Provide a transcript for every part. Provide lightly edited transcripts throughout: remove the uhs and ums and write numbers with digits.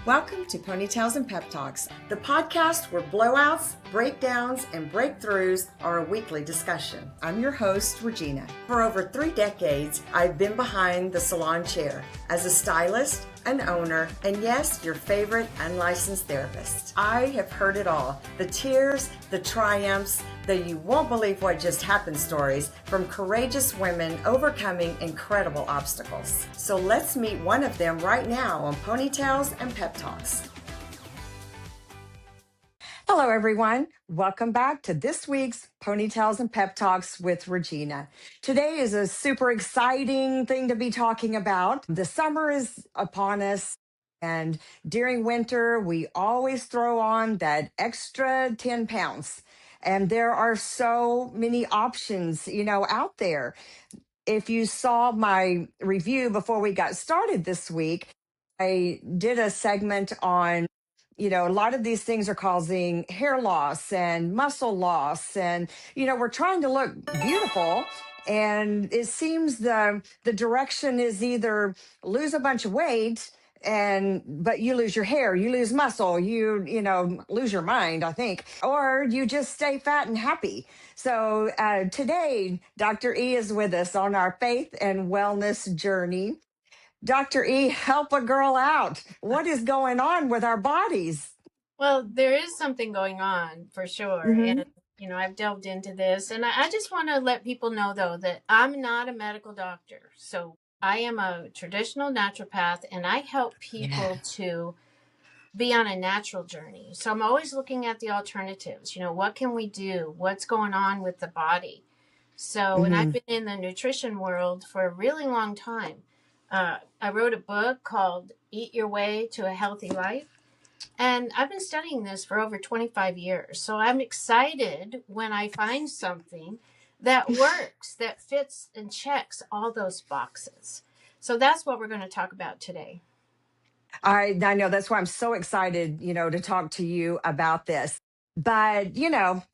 Welcome to Ponytails and Pep Talks, the podcast where blowouts, breakdowns, and breakthroughs are a weekly discussion. I'm your host, Regina. For over 3 decades, I've been behind the salon chair as a stylist, an owner, and yes, your favorite unlicensed therapist. I have heard it all. The tears, the triumphs, the you won't believe what just happened stories from courageous women overcoming incredible obstacles. So let's meet one of them right now on Ponytails and Pep Talks. Hello, everyone. Welcome back to this week's Ponytails and Pep Talks with Regina. Today is a super exciting thing to be talking about. The summer is upon us, and during winter, we always throw on that extra 10 pounds. And there are so many options, out there. If you saw my review before we got started this week, I did a segment on a lot of these things are causing hair loss and muscle loss. And, we're trying to look beautiful. And it seems the direction is either lose a bunch of weight but you lose your hair, you lose muscle, you lose your mind, I think, or you just stay fat and happy. So today, Dr. E is with us on our faith and wellness journey. Dr. E, help a girl out. What is going on with our bodies? Well, there is something going on for sure. Mm-hmm. And, I've delved into this. And I just want to let people know, though, that I'm not a medical doctor. So I am a traditional naturopath, and I help people to be on a natural journey. So I'm always looking at the alternatives. What can we do? What's going on with the body? So, and I've been in the nutrition world for a really long time. I wrote a book called Eat Your Way to a Healthy Life. And I've been studying this for over 25 years. So I'm excited when I find something that works, that fits and checks all those boxes. So that's what we're going to talk about today. I know that's why I'm so excited, to talk to you about this. But,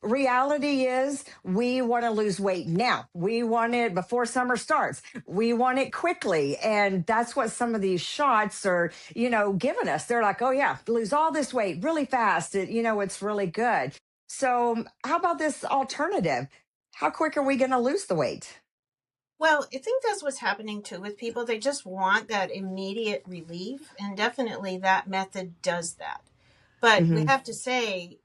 reality is we want to lose weight now. We want it before summer starts. We want it quickly. And that's what some of these shots are, giving us. They're like, oh, yeah, lose all this weight really fast. It's really good. So how about this alternative? How quick are we going to lose the weight? Well, I think that's what's happening too with people. They just want that immediate relief. And definitely that method does that. But we have to say,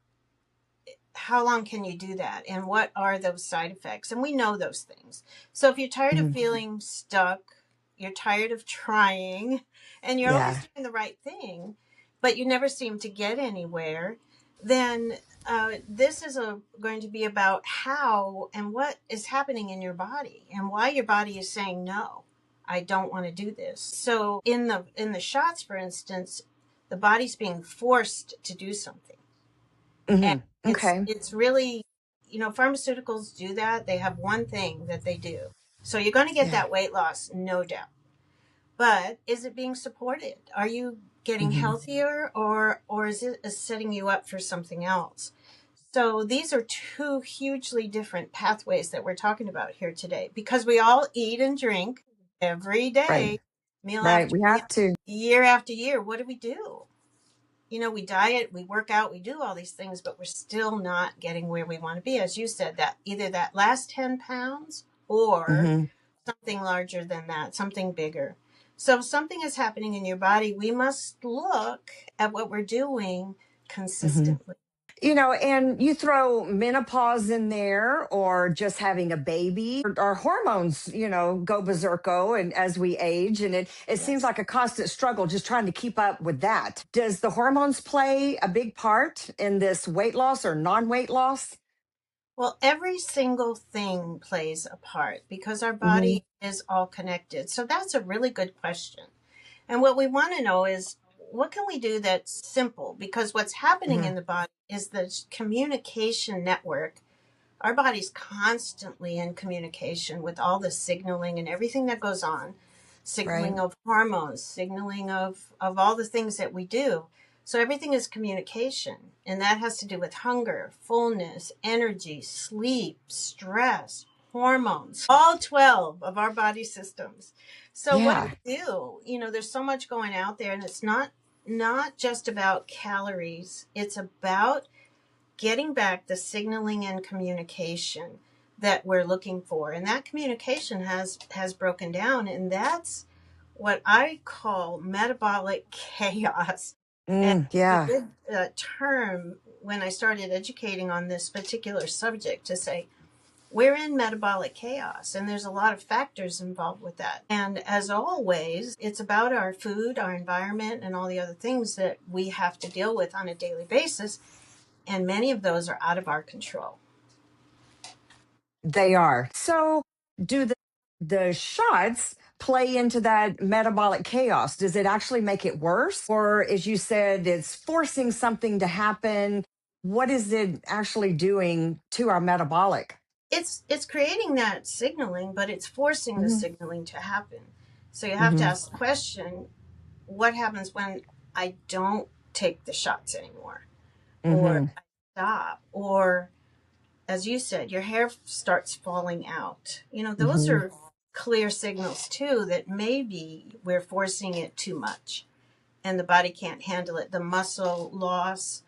how long can you do that? And what are those side effects? And we know those things. So if you're tired of feeling stuck, you're tired of trying, and you're always doing the right thing, but you never seem to get anywhere, then this is going to be about how and what is happening in your body and why your body is saying, no, I don't want to do this. So in the shots, for instance, the body's being forced to do something. And it's really, pharmaceuticals do that. They have one thing that they do. So you're going to get that weight loss, no doubt. But is it being supported? Are you getting healthier or is it setting you up for something else? So these are 2 hugely different pathways that we're talking about here today, because we all eat and drink every day, meal after we have to. year after year. What do? We diet, we work out, we do all these things, but we're still not getting where we want to be. As you said, that either that last 10 pounds or something larger than that, something bigger. So if something is happening in your body, we must look at what we're doing consistently. And you throw menopause in there or just having a baby. Our hormones, go berserko and as we age. And it seems like a constant struggle just trying to keep up with that. Does the hormones play a big part in this weight loss or non-weight loss? Well, every single thing plays a part because our body is all connected. So that's a really good question. And what we want to know is, what can we do that's simple? Because what's happening in the body is the communication network. Our body's constantly in communication with all the signaling and everything that goes on, signaling of hormones, signaling of all the things that we do. So everything is communication, and that has to do with hunger, fullness, energy, sleep, stress, hormones, all 12 of our body systems. So what do we do? There's so much going out there, and it's not not just about calories. It's about getting back the signaling and communication that we're looking for. And that communication has broken down. And that's what I call metabolic chaos. And it's a Yeah. good term when I started educating on this particular subject to say, we're in metabolic chaos, and there's a lot of factors involved with that. And as always, it's about our food, our environment, and all the other things that we have to deal with on a daily basis. And many of those are out of our control. They are. So, do the shots play into that metabolic chaos? Does it actually make it worse? Or, as you said, it's forcing something to happen? What is it actually doing to our metabolic? It's creating that signaling, but it's forcing the Hmm. signaling to happen. So you have to Hmm. ask the question, what happens when I don't take the shots anymore? Or Hmm. I stop? Or as you said, your hair starts falling out. Those Hmm. are clear signals too that maybe we're forcing it too much and the body can't handle it. The muscle loss,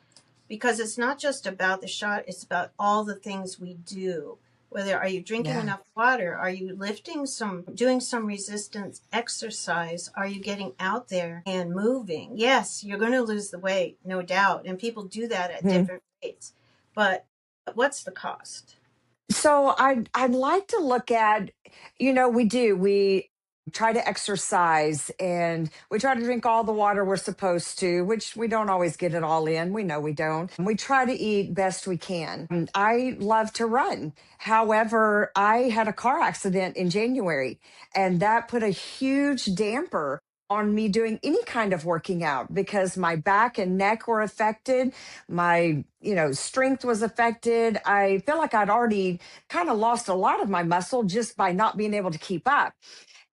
because it's not just about the shot, it's about all the things we do. Whether are you drinking Yeah. enough water? Are you doing some resistance exercise? Are you getting out there and moving? Yes, you're going to lose the weight, no doubt. And people do that at Mhm. different rates. But what's the cost? So I'd like to look at, we try to exercise and we try to drink all the water we're supposed to, which we don't always get it all in. We know we don't. And we try to eat best we can. And I love to run. However, I had a car accident in January, and that put a huge damper on me doing any kind of working out because my back and neck were affected. My, strength was affected. I feel like I'd already kind of lost a lot of my muscle just by not being able to keep up.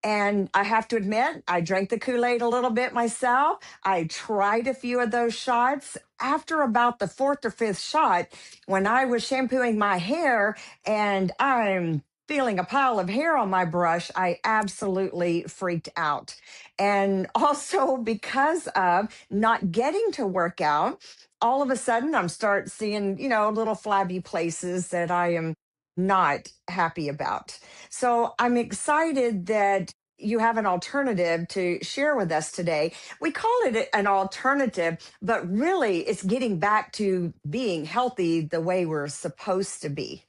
And I have to admit, I drank the Kool Aid a little bit myself. I tried a few of those shots. After about the fourth or fifth shot, when I was shampooing my hair and I'm feeling a pile of hair on my brush, I absolutely freaked out. And also because of not getting to work out, all of a sudden I'm start seeing, little flabby places that I am not happy about. So I'm excited that you have an alternative to share with us today. We call it an alternative, but really it's getting back to being healthy the way we're supposed to be.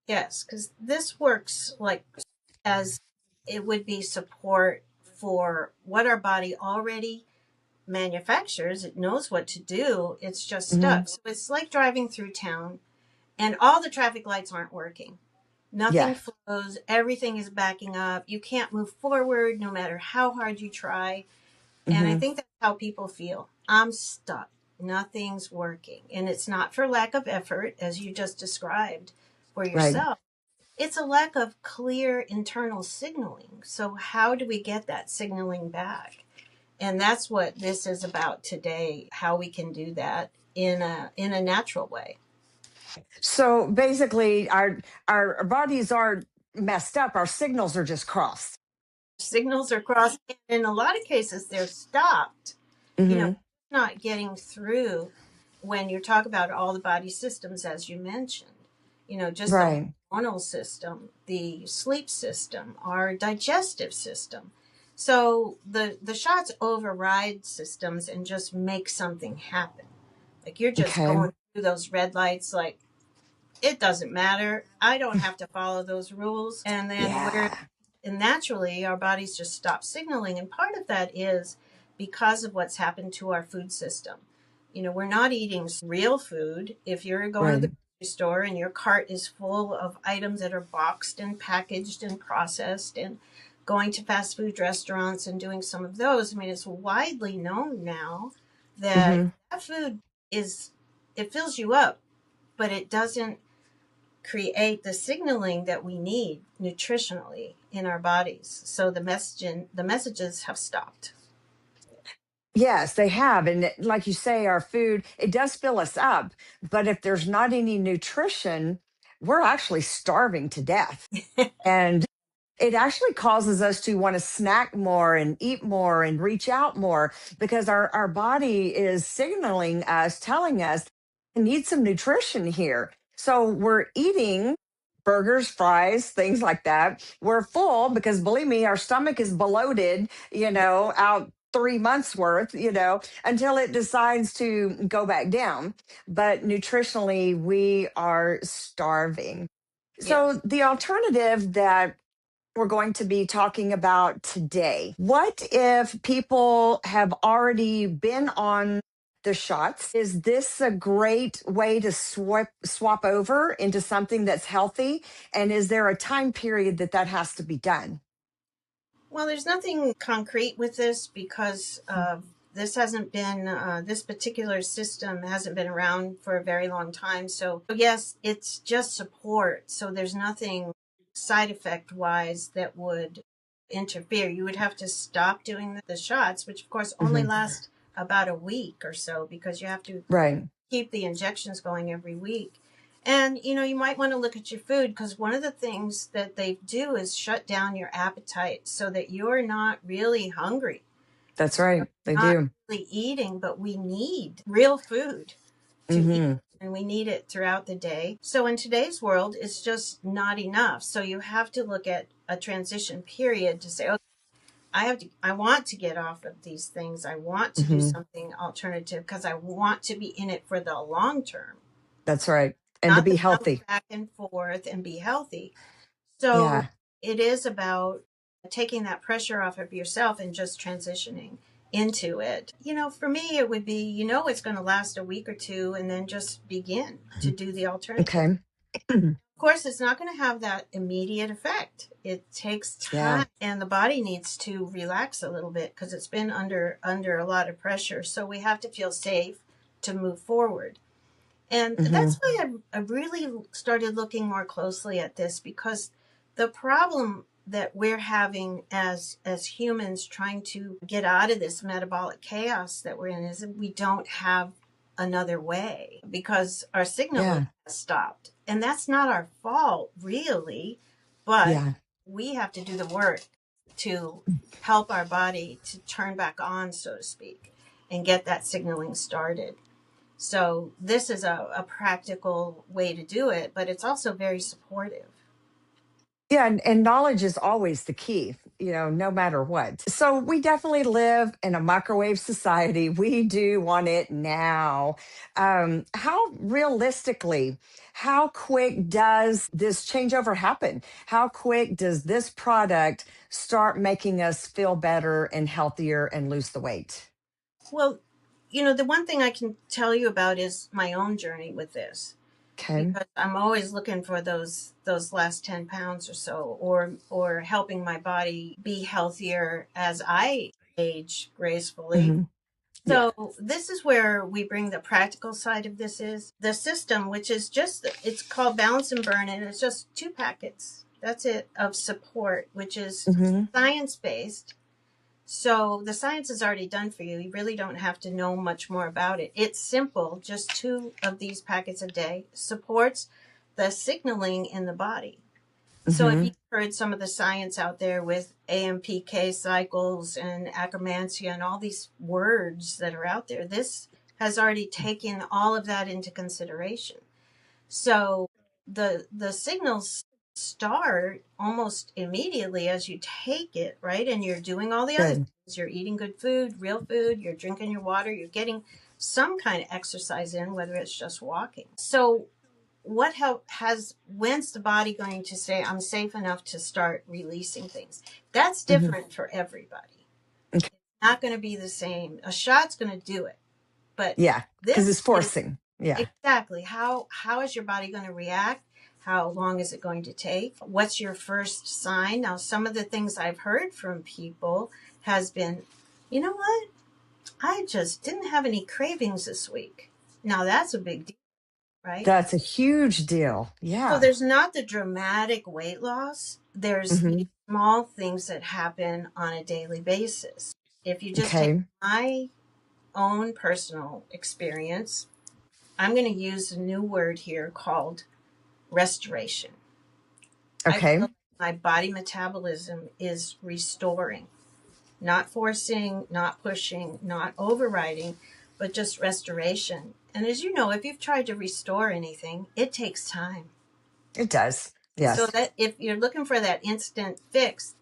Yes, because this works like as it would be support for what our body already manufactures. It knows what to do. It's just Hmm. stuck. So it's like driving through town and all the traffic lights aren't working. Yeah. Nothing flows. Everything is backing up. You can't move forward no matter how hard you try. And I Hmm. think that's how people feel. I'm stuck. Nothing's working. And it's not for lack of effort, as you just described for Right. yourself. It's a lack of clear internal signaling. So, how do we get that signaling back? And that's what this is about today, how we can do that in a natural way. So basically our bodies are messed up. Our signals are just crossed. Signals are crossed. In a lot of cases, they're stopped. Hmm. Not getting through when you talk about all the body systems, as you mentioned. Just the Right. hormonal system, the sleep system, our digestive system. So the shots override systems and just make something happen. Like you're just Okay. going through those red lights, like it doesn't matter. I don't have to follow those rules. And then Yeah. and naturally our bodies just stop signaling. And part of that is because of what's happened to our food system. We're not eating real food. If you're going to the Right. grocery store and your cart is full of items that are boxed and packaged and processed, and going to fast food restaurants and doing some of those, I mean, it's widely known now that Hmm. that food is, it fills you up, but it doesn't create the signaling that we need nutritionally in our bodies. So the messages have stopped. Yes, they have. And like you say, our food, it does fill us up. But if there's not any nutrition, we're actually starving to death. And it actually causes us to want to snack more and eat more and reach out more because our body is signaling us, telling us, I need some nutrition here. So we're eating burgers, fries, things like that. We're full because believe me, our stomach is bloated, out 3 months worth, until it decides to go back down. But nutritionally, we are starving. Yes. So the alternative that we're going to be talking about today. What if people have already been on the shots? Is this a great way to swap over into something that's healthy? And is there a time period that has to be done? Well, there's nothing concrete with this because this hasn't been, this particular system hasn't been around for a very long time. So, yes, it's just support. So, there's nothing side effect wise that would interfere. You would have to stop doing the shots, which of course only Hmm. last about a week or so because you have to Right. keep the injections going every week. And you might want to look at your food because one of the things that they do is shut down your appetite so that you're not really hungry. That's right. They Not do. really eating, but we need real food to eat. Hmm. And we need it throughout the day. So in today's world, it's just not enough. So you have to look at a transition period to say, okay, I want to get off of these things. I want to do Hmm. something alternative because I want to be in it for the long term, That's right. And to not be to bounce healthy. back and forth and be healthy. So Yeah. it is about taking that pressure off of yourself and just transitioning into it. For me, it would be, it's going to last a week or two and then just begin to Mhm. do the alternative. Okay. Of course, it's not going to have that immediate effect. It takes Yeah. time and the body needs to relax a little bit because it's been under a lot of pressure. So we have to feel safe to move forward. And Hmm. that's why I really started looking more closely at this because the problem that we're having as humans trying to get out of this metabolic chaos that we're in is that we don't have another way because our signaling Yeah. has stopped. And that's not our fault really, but Yeah. we have to do the work to help our body to turn back on, so to speak, and get that signaling started. So this is a practical way to do it, but it's also very supportive. Yeah, and knowledge is always the key, no matter what. So we definitely live in a microwave society. We do want it now. How realistically, how quick does this changeover happen? How quick does this product start making us feel better and healthier and lose the weight? Well, the one thing I can tell you about is my own journey with this Okay. because I'm always looking for those last 10 pounds or so or helping my body be healthier as I age gracefully. Hmm. Yeah. So this is where we bring the practical side of this is the system, which is just it's called Balance and Burn, and it's just 2 packets. That's it of support, which is Hmm. science based. So the science is already done for you. You really don't have to know much more about it. It's simple. Just 2 of these packets a day supports the signaling in the body. So if Hmm. you've heard some of the science out there with AMPK cycles and akkermansia and all these words that are out there, this has already taken all of that into consideration. So the signals start almost immediately as you take it, right? And you're doing all the other Good. things. You're eating good food, real food, you're drinking your water, you're getting some kind of exercise in, whether it's just walking. So what help has when's the body going to say I'm safe enough to start releasing things? That's Hmm. different for everybody. Okay. Not going to be the same. A shot's going to do it, but Yeah, because it's this is forcing. Yeah. exactly how is your body going to react? How long is it going to take? What's your first sign? Now, some of the things I've heard from people has been, you know what? I just didn't have any cravings this week. Now that's a big deal, right? That's a huge deal. So Yeah. there's not the dramatic weight loss. There's Hmm. these small things that happen on a daily basis. If you just take Okay. my own personal experience, I'm going to use a new word here called restoration. I feel Okay. like my body metabolism is restoring, not forcing, not pushing, not overriding, but just restoration. And as you know, if you've tried to restore anything, it takes time. It does. So Yes. that if you're looking for that instant fix,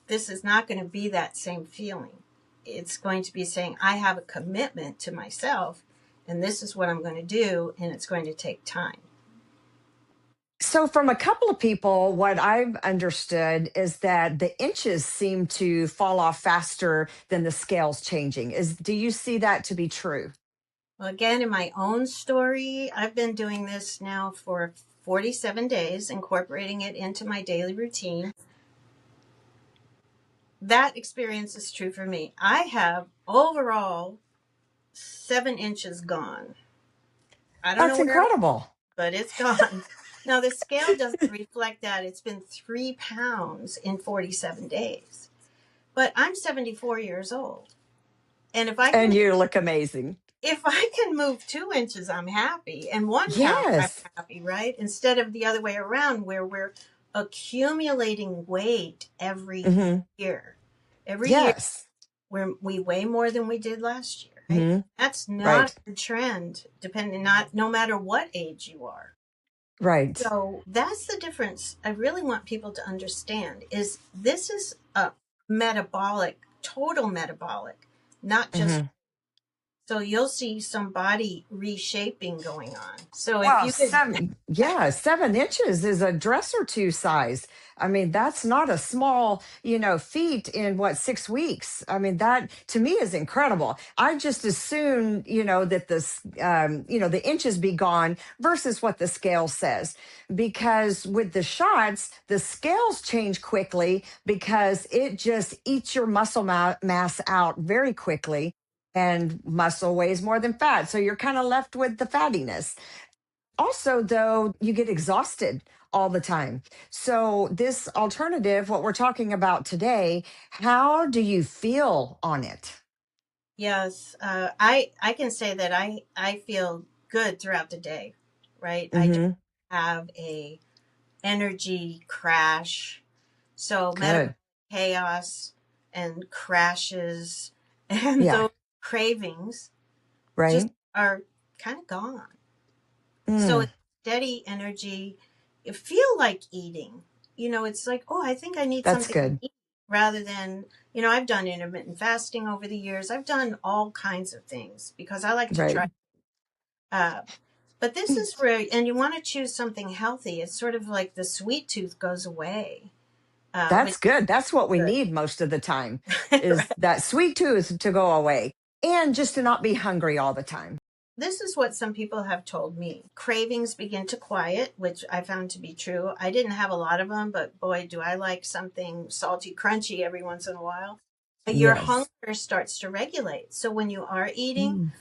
this is not going to be that same feeling. It's going to be saying, I have a commitment to myself, and this is what I'm going to do, and it's going to take time. So, from a couple of people, what I've understood is that the inches seem to fall off faster than the scales changing. Do you see that to be true? Well, again, in my own story, I've been doing this now for 47 days, incorporating it into my daily routine. That experience is true for me. I have overall 7 inches gone. I don't know That's where it went, incredible. but it's gone. Now, the scale doesn't reflect that. It's been 3 pounds in 47 days. But I'm 74 years old. And And you look amazing. if I can move 2 inches, I'm happy. And 1 pound, I'm Yes. happy, right? Instead of the other way around where we're accumulating weight every Hmm. year. Every year Yes. we weigh more than we did last year, right? Hmm. That's not Right. a good trend, no matter what age you are. Right. So that's the difference I really want people to understand is this is a metabolic, total metabolic, not just Hmm. so you'll see some body reshaping going on. So if Well, you could, 7 inches is a dress or two size. I mean, that's not a small, feat in what, 6 weeks. I mean, that to me is incredible. I just assume, that the inches be gone versus what the scale says, because with the shots, the scales change quickly because it just eats your muscle mass out very quickly. And muscle weighs more than fat. So you're kind of left with the fattiness. Also, though, you get exhausted all the time. So, this alternative, what we're talking about today, how do you feel on it? yes, I can say that I feel good throughout the day, right? I don't Hmm. have a energy crash. So metabolic Good. chaos and crashes and Yeah. those cravings just Right. are kind of gone. So Mm, it's steady energy. You feel like eating. It's like, oh, I think I need that's something to good. eat rather than, I've done intermittent fasting over the years. I've done all kinds of things because I like to Right. try. Uh, but this is where, and you want to choose something healthy. It's sort of like the sweet tooth goes away, which That's good. That's what we is need most of the time, good. is that sweet tooth to go away and just to not be hungry all the time. This is what some people have told me. Cravings begin to quiet, which I found to be true. I didn't have a lot of them, but boy, do I like something salty, crunchy every once in a while. Your Yes. hunger starts to regulate. So when you are eating, Mm,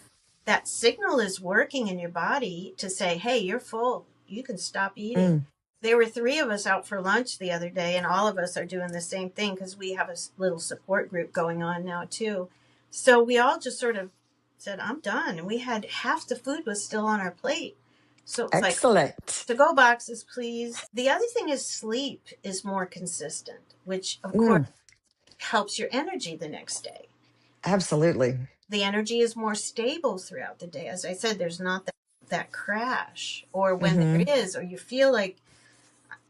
that signal is working in your body to say, hey, you're full. You can stop eating. mm. There were 3 of us out for lunch the other day, and all of us are doing the same thing because we have a little support group going on now, too. So we all just sort of said, I'm done. And we had half the food was still on our plate. So it's like, Excellent. to go boxes, please. The other thing is sleep is more consistent, which of course Mm, helps your energy the next day. absolutely. The energy is more stable throughout the day. As I said, there's not that crash, or when there is, or you feel like,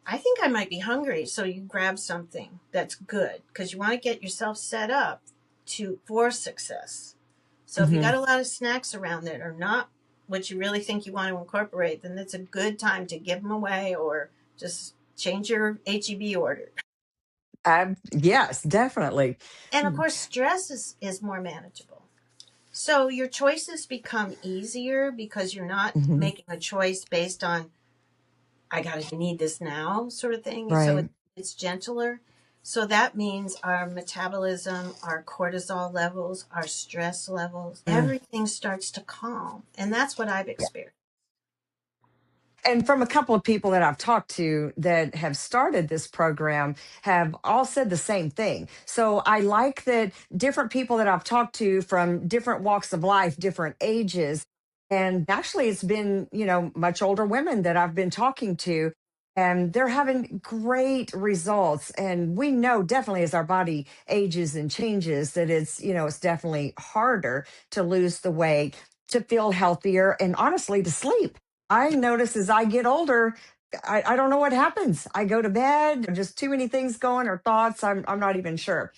I think I might be hungry. So you grab something that's good because you want to get yourself set up for success. So if you Hmm. got a lot of snacks around that are not what you really think you want to incorporate, then it's a good time to give them away or just change your HEB order. Yes, definitely. And of course, stress is more manageable. So your choices become easier because you're not Hmm. making a choice based on I gotta need this now sort of thing. So Right. it's gentler. So that means our metabolism, our cortisol levels, our stress levels, Mm. everything starts to calm. And that's what I've Yeah. experienced. And from a couple of people that I've talked to that have started this program have all said the same thing. So I like that different people that I've talked to from different walks of life, different ages, and actually it's been, much older women that I've been talking to. and they're having great results. And we know definitely as our body ages and changes that it's definitely harder to lose the weight, to feel healthier, and honestly to sleep. I notice as I get older, I don't know what happens. I go to bed, just too many things going or thoughts. I'm not even sure.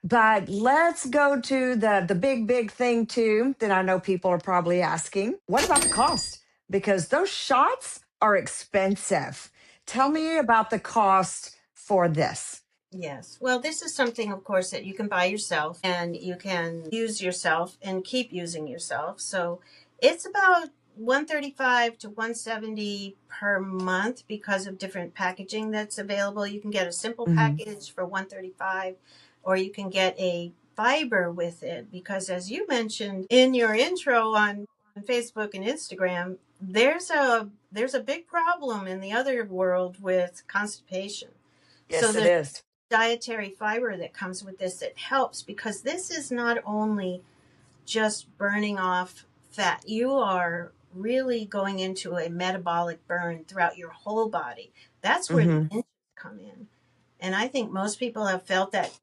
But let's go to the big thing too that I know people are probably asking. What about the cost? Because those shots are expensive. Tell me about the cost for this. Yes. Well, this is something, of course, that you can buy yourself and you can use yourself and keep using yourself. So it's about 135 to 170 per month because of different packaging that's available. You can get a simple Hmm. package for 135, or you can get a fiber with it because, as you mentioned in your intro on Facebook and Instagram, there's a big problem in the other world with constipation. So Yes, it there's is. dietary fiber that comes with this that helps because this is not only just burning off fat, you are really going into a metabolic burn throughout your whole body. That's where the Hmm. inches come in. And I think most people have felt that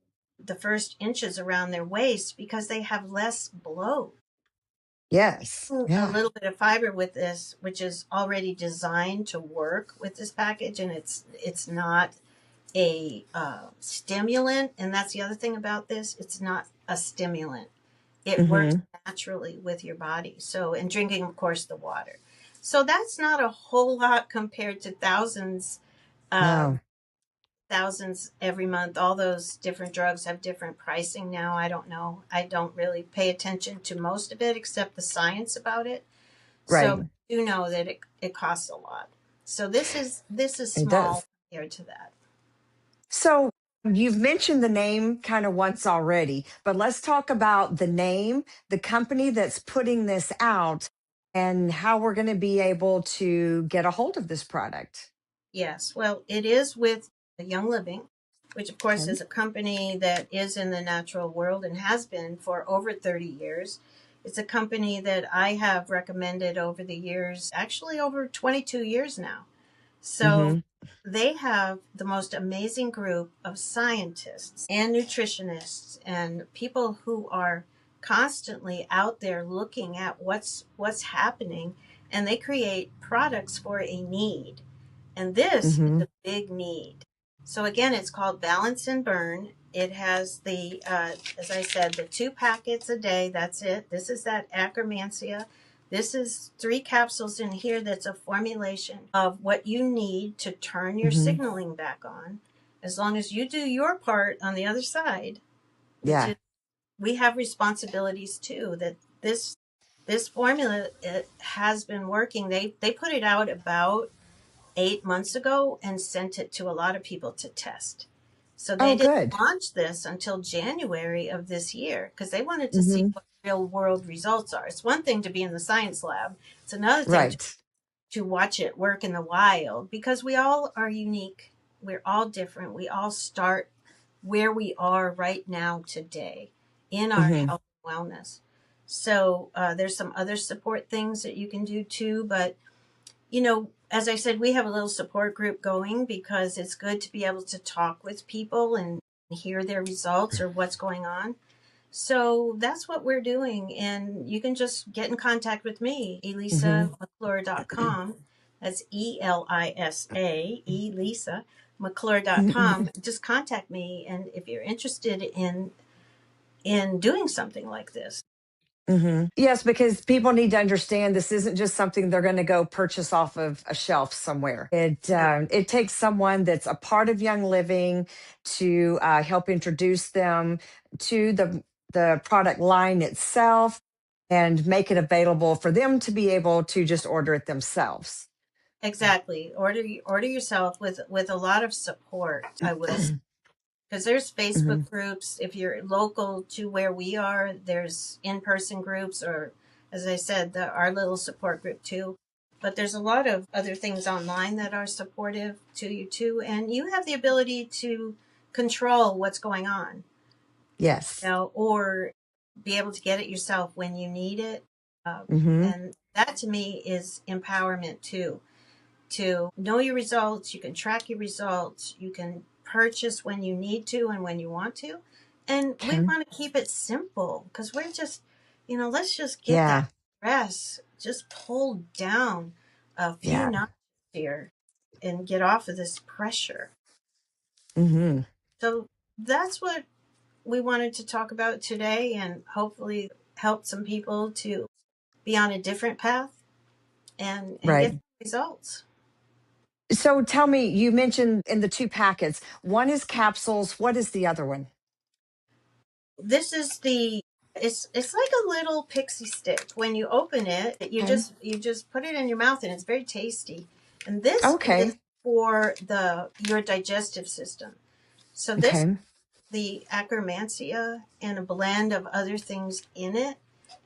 the first inches around their waist because they have less bloat. Yes. A Yeah. little bit of fiber with this, which is already designed to work with this package, and it's not a stimulant. And that's the other thing about this, it's not a stimulant. It works Hmm. naturally with your body. So, and drinking, of course, the water. So that's not a whole lot compared to uh, No. thousands every month. All those different drugs have different pricing now. I don't know. I don't really pay attention to most of it except the science about it. So Right. but I do know that it costs a lot. So this is It small does. compared to that. So you've mentioned the name kind of once already, but let's talk about the name, the company that's putting this out, and how we're going to be able to get a hold of this product. Yes, well, it is with Young Living, which of course Okay. is a company that is in the natural world and has been for over 30 years. It's a company that I have recommended over the years, actually over 22 years now. So Mm-hmm. they have the most amazing group of scientists and nutritionists and people who are constantly out there looking at what's happening, and they create products for a need, and this is Mm-hmm. a big need. So again, it's called Balance and Burn. It has as I said, the 2 packets a day. That's it. This is that Acromancia. This is 3 capsules in here. That's a formulation of what you need to turn your Mm-hmm. signaling back on. As long as you do your part on the other side, which Yeah. is we have responsibilities too. That this formula, it has been working. They put it out about 8 months ago and sent it to a lot of people to test. So they Oh, didn't good. launch this until January of this year because they wanted to see Mm-hmm. what real world results are. It's one thing to be in the science lab, it's another thing Right. to watch it work in the wild because we all are unique. We're all different. We all start where we are right now today in our Mm-hmm. health and wellness. So there's some other support things that you can do too, but as I said, we have a little support group going because it's good to be able to talk with people and hear their results or what's going on. So that's what we're doing. And you can just get in contact with me, Mm-hmm. elisamcclure.com. That's Elisa, Elisa McClure.com. Just contact me. And if you're interested in doing something like this. Hmm. Yes, because people need to understand this isn't just something they're going to go purchase off of a shelf somewhere. It takes someone that's a part of Young Living to help introduce them to the product line itself and make it available for them to be able to just order it themselves. Exactly. Order yourself with a lot of support, I will say. Because there's Hmm. Facebook groups. If you're local to where we are, there's in-person groups, or as I said, our little support group too. But there's a lot of other things online that are supportive to you too, and you have the ability to control what's going on, Yes. or be able to get it yourself when you need it. Hmm. And that to me is empowerment too. to know your results. You can track your results. You can purchase when you need to and when you want to. And we Okay. want to keep it simple because we're just, let's just get that Yeah. stress just pulled down a few Yeah. notches here and get off of this pressure. Hmm. So that's what we wanted to talk about today, and hopefully help some people to be on a different path and get Right. results. So tell me, you mentioned in the two packets, one is capsules. What is the other one? This is the it's like a little pixie stick. When you open it, Okay. you just put it in your mouth and it's very tasty. And this is Okay. for the your digestive system. So this Okay. the acromantia and a blend of other things in it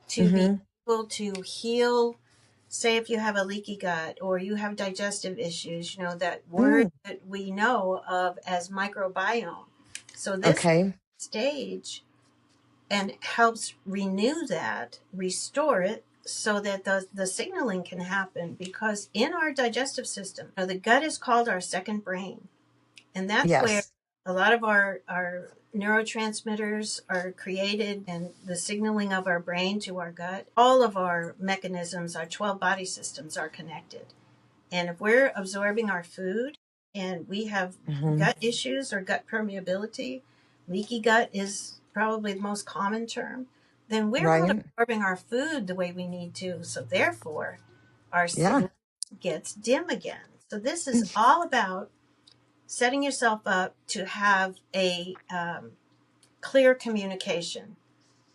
to be Mm-hmm. able to heal. Say if you have a leaky gut or you have digestive issues, that word Mm. that we know of as microbiome. So this Okay. stage and helps renew that, restore it so that the signaling can happen, because in our digestive system, the gut is called our second brain. And that's where Yes. a lot of our neurotransmitters are created, and the signaling of our brain to our gut. All of our mechanisms, our 12 body systems are connected. And if we're absorbing our food and we have Hmm. gut issues or gut permeability, leaky gut is probably the most common term, then we're not Right. absorbing our food the way we need to. So therefore, our Yeah. signal gets dim again. So this is all about setting yourself up to have a clear communication.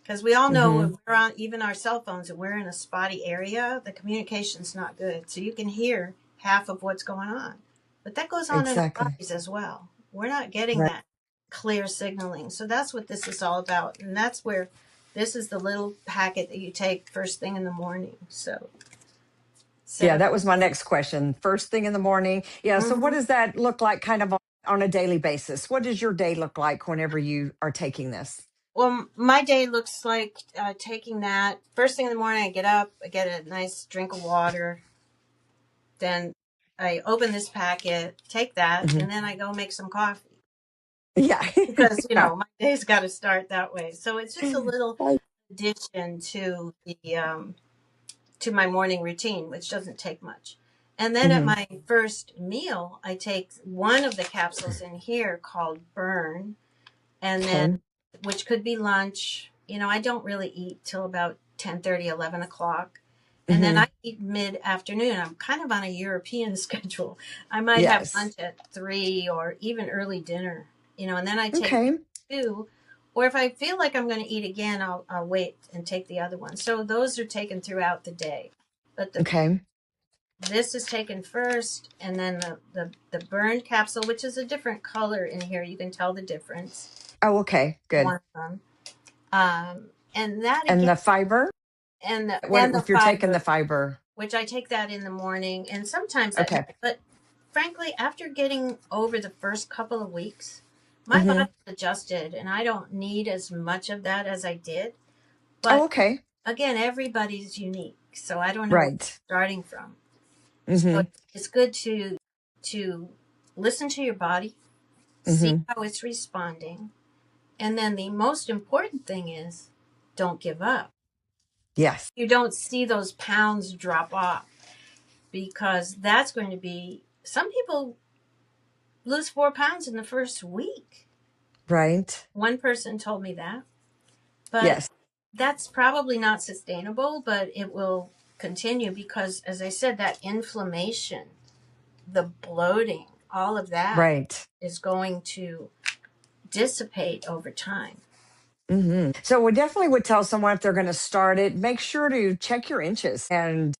Because we all know if Hmm. we're on even our cell phones and we're in a spotty area, the communication's not good. So you can hear half of what's going on. But that goes on in our Exactly. bodies as well. We're not getting Right. that clear signaling. So that's what this is all about. And that's where this is the little packet that you take first thing in the morning. So set Yeah, up. that was my next question. First thing in the morning. Yeah. So what Mhm. does that look like kind of on a daily basis? What does your day look like whenever you are taking this? Well, my day looks like taking that first thing in the morning. I get up, I get a nice drink of water, then I open this packet, take that, Hmm. and then I go make some coffee Yeah. because Yeah. my day's got to start that way. So it's just a little addition to my morning routine, which doesn't take much. And then at Hmm. my first meal, I take one of the capsules in here called Burn, and then Okay. which could be lunch. I don't really eat till about 10:30, 11 o'clock. And then Hmm. I eat mid-afternoon. I'm kind of on a European schedule. I might have Yes. lunch at 3 or even early dinner, and then I take Okay. two. Or if I feel like I'm going to eat again, I'll wait and take the other one. So those are taken throughout the day. But Okay. this is taken first, and then the burned capsule, which is a different color in here. You can tell the difference. Oh, okay. Good. One of them. And that And again, the fiber? and the If you're taking the fiber, fiber? which I take that in the morning and sometimes at Okay. night. But frankly, after getting over the first couple of weeks, my Hmm. body adjusted, and I don't need as much of that as I did. Oh, But okay. again, everybody's unique, so I don't know where Right. you're starting from. So Hmm. it's good to listen to your body, see Hmm. how it's responding, and then the most important thing is don't give up. Yes. You don't see those pounds drop off, because that's going to be some people lose 4 pounds in the first week. Right. One person told me that, but Yes. that's probably not sustainable, but it will continue because, as I said, that inflammation, the bloating, all of that Right. is going to dissipate over time. So we definitely would tell someone if they're going to start it, make sure to check your inches and,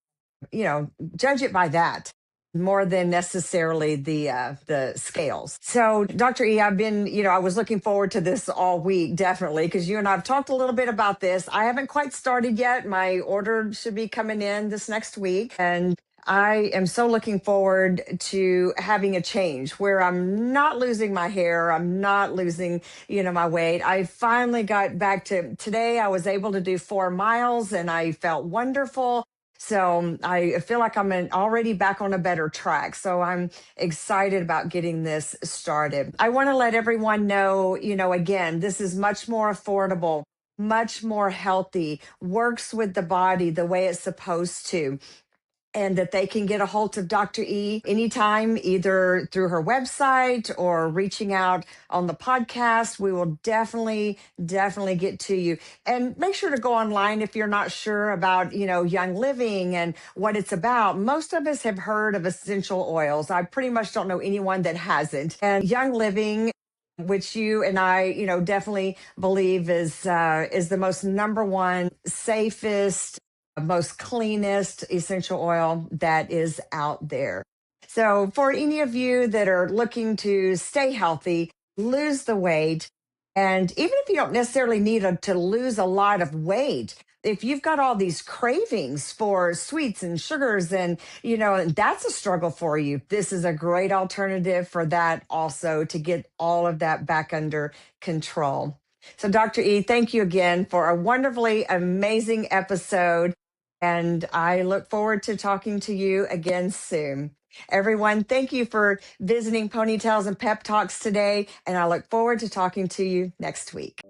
you know, judge it by that more than necessarily the scales. So Dr. E, I've been, I was looking forward to this all week, definitely, because you and I've talked a little bit about this. I haven't quite started yet. My order should be coming in this next week. And I am so looking forward to having a change where I'm not losing my hair. I'm not losing, my weight. I finally got back to today. I was able to do 4 miles and I felt wonderful. So I feel like I'm already back on a better track. So I'm excited about getting this started. I want to let everyone know, again, this is much more affordable, much more healthy, works with the body the way it's supposed to, and that they can get a hold of Dr. E anytime, either through her website or reaching out on the podcast. We will definitely get to you. And make sure to go online if you're not sure about, Young Living and what it's about. Most of us have heard of essential oils. I pretty much don't know anyone that hasn't. And Young Living, which you and I, definitely believe is the most number one, safest, most cleanest essential oil that is out there. So for any of you that are looking to stay healthy, lose the weight, and even if you don't necessarily need to lose a lot of weight, if you've got all these cravings for sweets and sugars and, that's a struggle for you, this is a great alternative for that also, to get all of that back under control. So Dr. E, thank you again for a wonderfully amazing episode. And I look forward to talking to you again soon. Everyone, thank you for visiting Ponytails and Pep Talks today. And I look forward to talking to you next week.